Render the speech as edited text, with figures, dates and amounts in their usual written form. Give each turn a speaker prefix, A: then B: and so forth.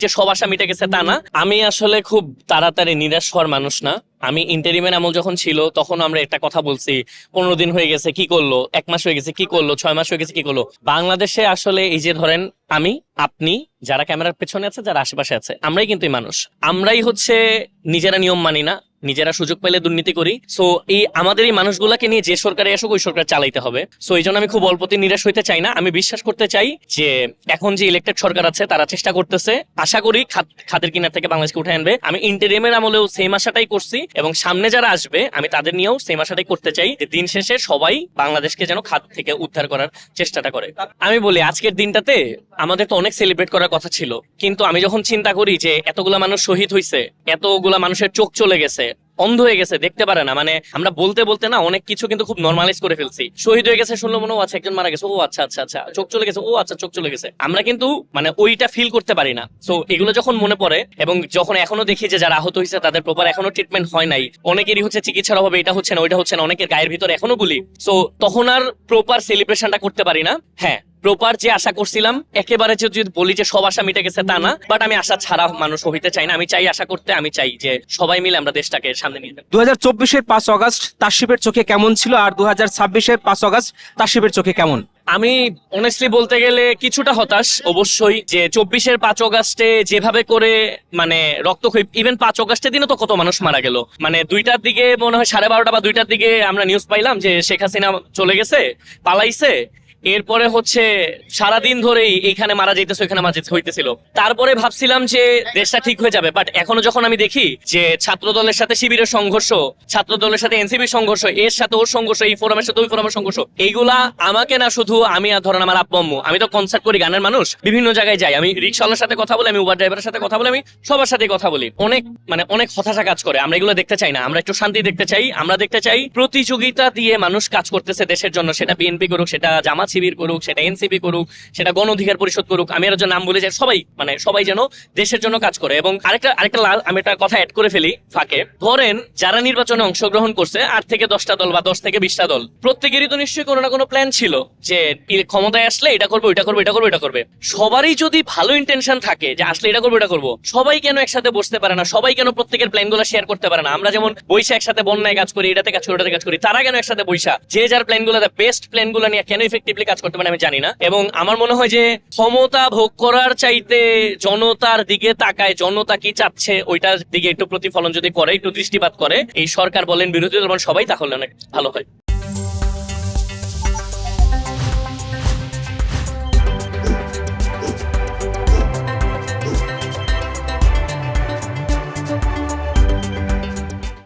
A: যে সব আশা মিটে গেছে তা না। আমি আসলে খুব তাড়াতাড়ি নিরাশ হওয়ার মানুষ না। আমি ইন্টারিমের আমল যখন ছিল তখন আমরা একটা কথা বলছি, 15 দিন হয়ে গেছে কি করলো, 1 মাস হয়ে গেছে কি করলো, 6 মাস হয়ে গেছে কি করলো। বাংলাদেশে আসলে এই যে ধরেন আমি, আপনি, যারা ক্যামেরার পেছনে আছে, যারা আশেপাশে আছে, আমরাই কিন্তু এই মানুষ। আমরাই হচ্ছে নিজেরা নিয়ম মানি না, নিজেরা সুযোগ পেলে দুর্নীতি করি। সো এই আমাদের এই মানুষগুলাকে নিয়ে যে সরকারে আসুক ওই সরকার চালাইতে হবে। সো এই জন্য আমি খুব অল্পতে নিরাশ হইতে চাই না। আমি বিশ্বাস করতে চাই যে এখন যে ইলেক্টেড সরকার আছে তারা চেষ্টা করতেছে, আশা করি খাদের কিনার থেকে বাংলাদেশকে উঠে আনবে। আমি ইন্টারিমের আমলেও সেম আশাটাই করছি এবং সামনে যারা আসবে আমি তাদের নিয়েও সেম আশাটাই করতে চাই যে দিন শেষে সবাই বাংলাদেশকে যেন খাদ থেকে উদ্ধার করার চেষ্টাটা করে। আমি বলি আজকের দিনটাতে আমাদের তো অনেক সেলিব্রেট করার কথা ছিল, কিন্তু আমি যখন চিন্তা করি যে এতগুলা মানুষ শহীদ হয়েছে, এতগুলা মানুষের চোখ চলে গেছে, অন্ধ হয়ে গেছে, দেখতে পারে না, মানে আমরা বলতে বলতে না অনেক কিছু কিন্তু খুব নর্মালাইজ করে ফেলছি। শহীদ হয়ে গেছে শুনলো মনে, ও আচ্ছা একজন মারা গেছে, ও আচ্ছা আচ্ছা আচ্ছা, চোখ চলে গেছে, ও আচ্ছা চোখ চলে গেছে, আমরা কিন্তু মানে ওইটা ফিল করতে পারি না। সো এগুলো যখন মনে পড়ে এবং যখন এখনো দেখি যে যারা আহত হয়েছে তাদের প্রপার এখনো ট্রিটমেন্ট হয় নাই, অনেকেরই হচ্ছে চিকিৎসার অভাবে এটা হচ্ছে না ওইটা হচ্ছে না, অনেকের গায়ের ভিতর এখনো গুলি, সো তখন আর প্রপার সেলিব্রেশনটা করতে পারি না। হ্যাঁ, প্রপার যে আশা করছিলাম একেবারে যে যদি বলি যে সব আশা মিটে গেছে তা না, বাট আমি আশা ছাড়া মানুষ হইতে চাই না। আমি চাই আশা করতে, আমি চাই যে সবাই মিলে আমরা দেশটাকে সামনে নিয়ে যাবো।
B: 2024-এর 5 অগস্ট তাসরিফের চোখে কেমন ছিল, আর 2026-এর 5 অগস্ট তাসরিফের চোখে কেমন?
A: আমি অনেস্টলি বলতে গেলে কিছুটা হতাশ অবশ্যই, যে 24-এর 5 অগাস্টে যেভাবে করে মানে রক্তক্ষয়ী, ইভেন 5 অগাস্টের দিনও তো কত মানুষ মারা গেল। মানে 2টার দিকে মনে হয় 12:30 বা 2টার দিকে আমরা নিউজ পাইলাম যে শেখ হাসিনা চলে গেছে, পালাইছে। এরপরে হচ্ছে সারাদিন ধরেই এইখানে মারা যাইতেছে, ওইখানে মারা হইতেছিল। তারপরে ভাবছিলাম যে দেশটা ঠিক হয়ে যাবে, বাট এখনো যখন আমি দেখি যে ছাত্র দলের সাথে শিবিরের সংঘর্ষ, ছাত্র দলের সাথে এনসিপির সংঘর্ষ, এর সাথে ওর সংঘর্ষ, এই ফোরামের সাথে ওই ফোরামের সংঘর্ষ, এইগুলা আমাকে না শুধু আমি আর ধরেন আমার আব্বু, আমি তো কনসার্ট করি, গানের মানুষ, বিভিন্ন জায়গায় যাই, আমি রিক্সাওয়ালার সাথে কথা বলি, আমি উবার ড্রাইভারের সাথে কথা বলি, আমি সবার সাথে কথা বলি, অনেক মানে অনেক হতাশা কাজ করে। আমরা এগুলো দেখতে চাই না, আমরা একটু শান্তি দেখতে চাই। আমরা দেখতে চাই প্রতিযোগিতা দিয়ে মানুষ কাজ করতেছে দেশের জন্য, সেটা বিএনপি করুক, সেটা জামাত শিবির করুক, সেটা এনসিপি করুক, সেটা গণ অধিকার পরিষদ করুক, আমি এর নাম বলে যে সবাই মানে সবাই যেন দেশের জন্য কাজ করে। এবং আরেকটা আমি একটা কথা অ্যাড করে ফেলি ফাঁকে, ধরেন যারা নির্বাচনে অংশগ্রহণ করছে 8 থেকে 10টা দল বা 10 থেকে 20টা দল, প্রত্যেকেরই তো নিশ্চয়ই কোনো না কোনো প্ল্যান ছিল যে ক্ষমতায় আসলে এটা করবো, এটা করবো, এটা করবো, এটা করবে। সবারই যদি ভালো ইন্টেনশন থাকে যে আসলে এটা করবো, এটা করবো, সবাই কেন একসাথে বসতে পারে না? সবাই কেন প্রত্যেকের প্ল্যান গুলো শেয়ার করতে পারে না? আমরা যেমন বৈশা একসাথে বন্যায় কাজ করি, এটাতে কাজ করি, ওটাতে কাজ করি, তারা কেন একসাথে বৈশা যে যার প্ল্যান গুলো, বেস্ট প্ল্যান গুলো নিয়ে কেন ইফেক্টিভলি কাজ করতে পারে আমি জানি না। এবং আমার মনে হয় যে ক্ষমতা ভোগ করার চাইতে জনতার দিকে তাকায়, জনতা কি চাচ্ছে ওইটার দিকে একটু প্রতিফলন যদি করে, একটু দৃষ্টিপাত করে এই সরকার বলেন, বিরোধী দল বলেন, সবাই, তাহলে অনেক ভালো হয়।